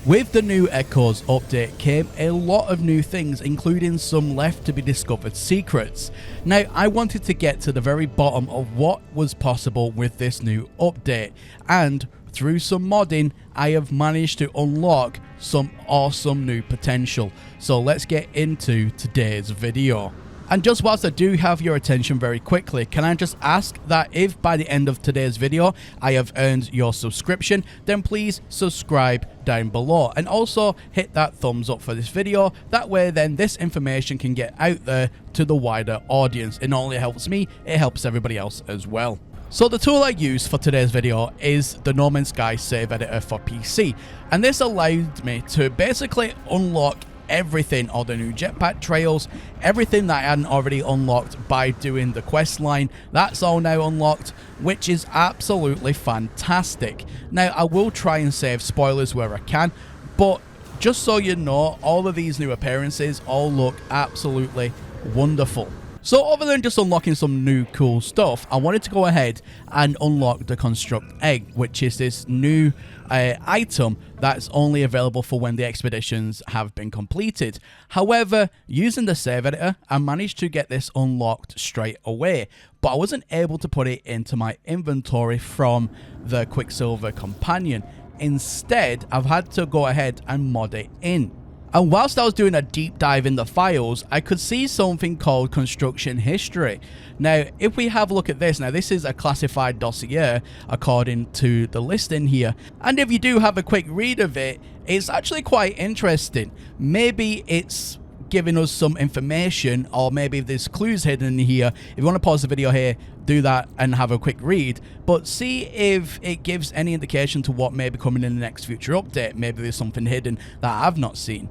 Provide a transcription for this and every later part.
With the new Echoes update came a lot of new things, including some left to be discovered secrets. Now, I wanted to get to the very bottom of what was possible with this new update, and through some modding, I have managed to unlock some awesome new potential. So let's get into today's video. And just whilst I do have your attention very quickly, can I just ask that if by the end of today's video I have earned your subscription, then please subscribe down below, and also hit that thumbs up for this video. That way then this information can get out there to the wider audience. It not only helps me, it helps everybody else as well. So the tool I use for today's video is the No Man's Sky save editor for PC, and this allowed me to basically unlock everything, all the new jetpack trails, everything that I hadn't already unlocked by doing the quest line. That's all now unlocked, which is absolutely fantastic. Now, I will try and save spoilers where I can, but just so you know, all of these new appearances all look absolutely wonderful. So other than just unlocking some new cool stuff, I wanted to go ahead and unlock the Construct Egg, which is this new item that's only available for when the expeditions have been completed. However, using the save editor, I managed to get this unlocked straight away, but I wasn't able to put it into my inventory from the Quicksilver Companion. Instead, I've had to go ahead and mod it in. And whilst I was doing a deep dive in the files, I could see something called construction history. Now, if we have a look at this, now this is a classified dossier according to the listing here. And if you do have a quick read of it, it's actually quite interesting. Maybe it's giving us some information, or maybe there's clues hidden in here. If you want to pause the video here, do that and have a quick read, but see if it gives any indication to what may be coming in the next future update. Maybe there's something hidden that I've not seen.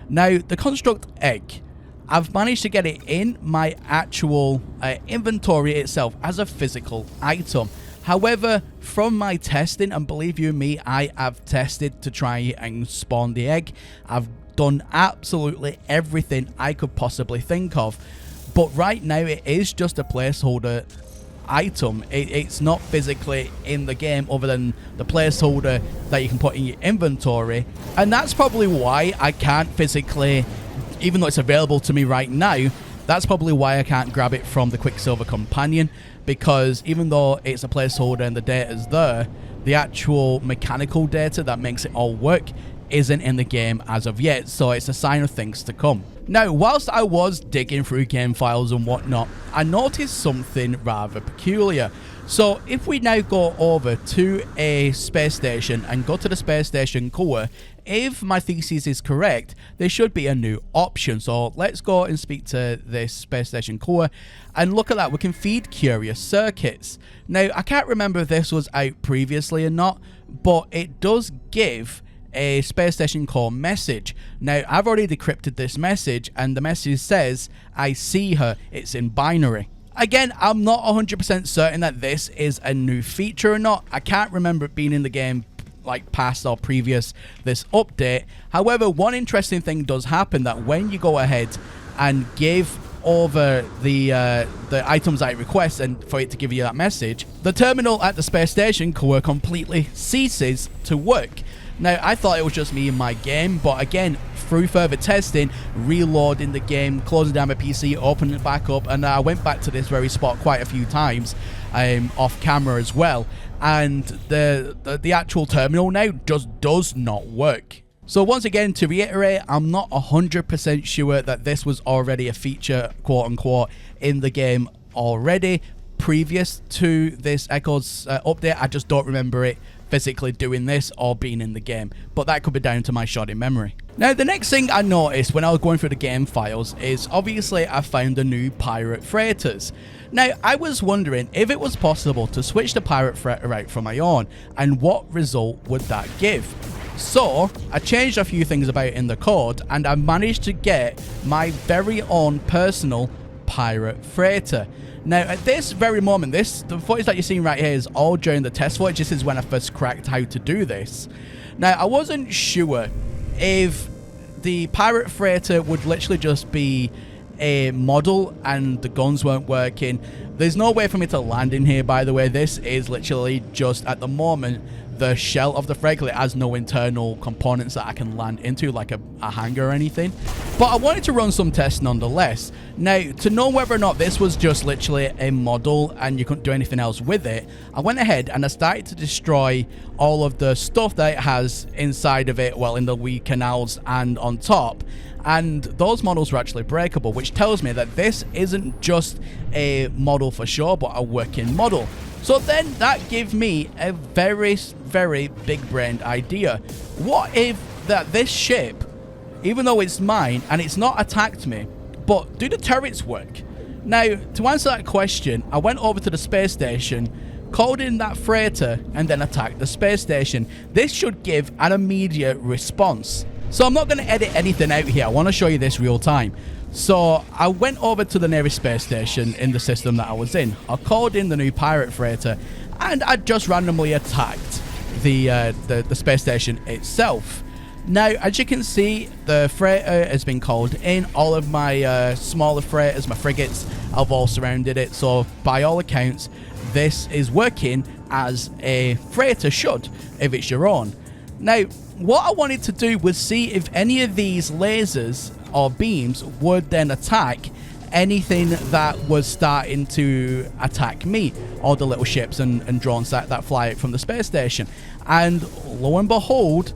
Now, the Construct Egg, I've managed to get it in my actual inventory itself as a physical item. However, from my testing, and believe you me, I have tested to try and spawn the egg. I've done absolutely everything I could possibly think of, but right now it is just a placeholder item. It's not physically in the game other than the placeholder that you can put in your inventory, and that's probably why I can't physically, even though it's available to me right now, that's probably why I can't grab it from the Quicksilver Companion, because even though it's a placeholder and the data's there, the actual mechanical data that makes it all work isn't in the game as of yet, so it's a sign of things to come. Now, whilst I was digging through game files and whatnot, I noticed something rather peculiar. So if we now go over to a space station and go to the space station core, if my thesis is correct, there should be a new option. So let's go and speak to this space station core, and look at that, we can feed curious circuits. Now, I can't remember if this was out previously or not, but it does give a space station core message. Now, I've already decrypted this message, and the message says, "I see her." It's in binary. Again, I'm not 100% certain that this is a new feature or not. I can't remember it being in the game like past or previous this update. However, one interesting thing does happen, that when you go ahead and give over the items that it requests and for it to give you that message, the terminal at the space station core completely ceases to work. Now, I thought it was just me in my game, but again, through further testing, reloading the game, closing down my PC, opening it back up, and I went back to this very spot quite a few times off camera as well, and the actual terminal now just does not work. So once again, to reiterate, I'm not 100% sure that this was already a feature, quote unquote, in the game already previous to this Echoes update. I just don't remember it physically doing this or being in the game, but that could be down to my shoddy memory. Now, the next thing I noticed when I was going through the game files is obviously I found the new pirate freighters. Now, I was wondering if it was possible to switch the pirate freighter out for my own, and what result would that give. So I changed a few things about it in the code, and I managed to get my very own personal pirate freighter. Now, at this very moment, the footage that you're seeing right here is all during the test footage. This is when I first cracked how to do this. Now, I wasn't sure if the pirate freighter would literally just be a model and the guns weren't working. There's no way for me to land in here, by the way. This is literally just, at the moment, the shell of the freighter. It has no internal components that I can land into, like a hangar or anything. But I wanted to run some tests nonetheless. Now, to know whether or not this was just literally a model and you couldn't do anything else with it, I went ahead and I started to destroy all of the stuff that it has inside of it, well, in the wee canals and on top. And those models were actually breakable, which tells me that this isn't just a model for sure, but a working model. So then that gave me a very, very big-brained idea. What if that this ship, even though it's mine and it's not attacked me, but do the turrets work? Now, to answer that question, I went over to the space station, called in that freighter, and then attacked the space station. This should give an immediate response. So I'm not going to edit anything out here. I want to show you this real time. So I went over to the nearest space station in the system that I was in. I called in the new pirate freighter, and I just randomly attacked the space station itself. Now, as you can see, the freighter has been called in. All of my smaller freighters, my frigates, have all surrounded it. So by all accounts, this is working as a freighter should, if it's your own. Now, what I wanted to do was see if any of these lasers or beams would then attack anything that was starting to attack me, all the little ships and drones that fly out from the space station. And lo and behold,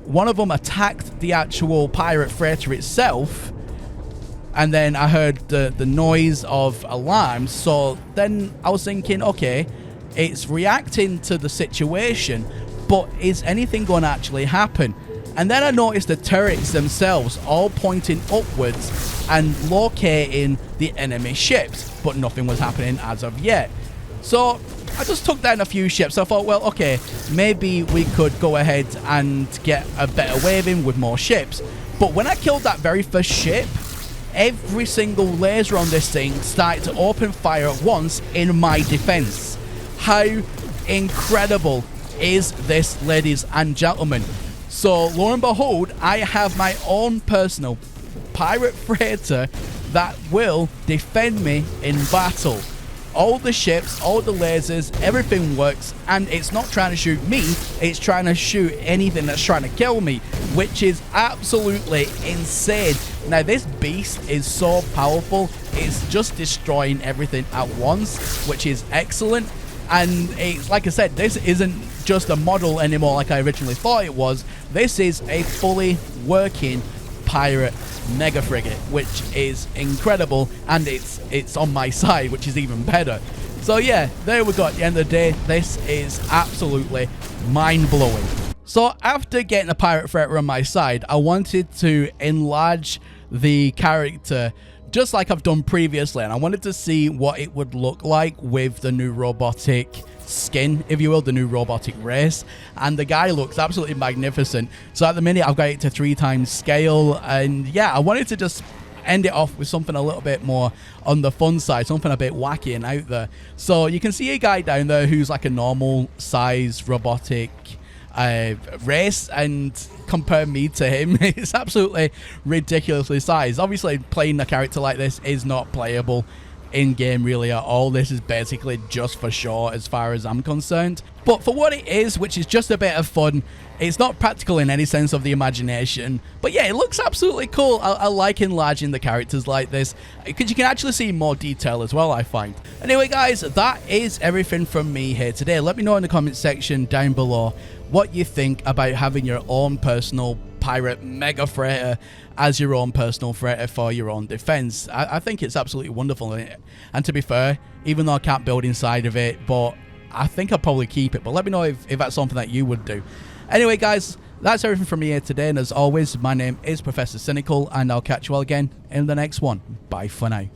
one of them attacked the actual pirate freighter itself, and then I heard the noise of alarms. So then I was thinking, okay, it's reacting to the situation, but is anything going to actually happen? And then I noticed the turrets themselves all pointing upwards and locating the enemy ships, but nothing was happening as of yet. So I just took down a few ships. I thought, well, okay, maybe we could go ahead and get a better wave in with more ships. But when I killed that very first ship, every single laser on this thing started to open fire at once in my defense. How incredible is this, ladies and gentlemen? So lo and behold, I have my own personal pirate freighter that will defend me in battle. All the ships, all the lasers, everything works, and it's not trying to shoot me, it's trying to shoot anything that's trying to kill me, which is absolutely insane. Now, this beast is so powerful, it's just destroying everything at once, which is excellent. And it's, like I said, this isn't just a model anymore like I originally thought it was. This is a fully working pirate mega frigate, which is incredible, and it's on my side, which is even better. So yeah, there we go. At the end of the day, this is absolutely mind-blowing. So after getting a pirate freighter on my side, I wanted to enlarge the character just like I've done previously, and I wanted to see what it would look like with the new robotic skin, if you will, the new robotic race. And the guy looks absolutely magnificent. So at the minute, I've got it to 3 times scale, and yeah, I wanted to just end it off with something a little bit more on the fun side, something a bit wacky and out there. So you can see a guy down there who's like a normal size robotic race, and compare me to him, it's absolutely ridiculously sized. Obviously, playing a character like this is not playable in game really at all. This is basically just for show as far as I'm concerned, but for what it is, which is just a bit of fun, it's not practical in any sense of the imagination. But yeah, it looks absolutely cool. I like enlarging the characters like this because you can actually see more detail as well, I find. Anyway guys, that is everything from me here today. Let me know in the comment section down below what you think about having your own personal pirate mega freighter as your own personal freighter for your own defense. I think it's absolutely wonderful, and to be fair, even though I can't build inside of it, but I think I'll probably keep it. But let me know if that's something that you would do. Anyway guys, that's everything from me here today, and as always, my name is Professor Cynical, and I'll catch you all again in the next one. Bye for now.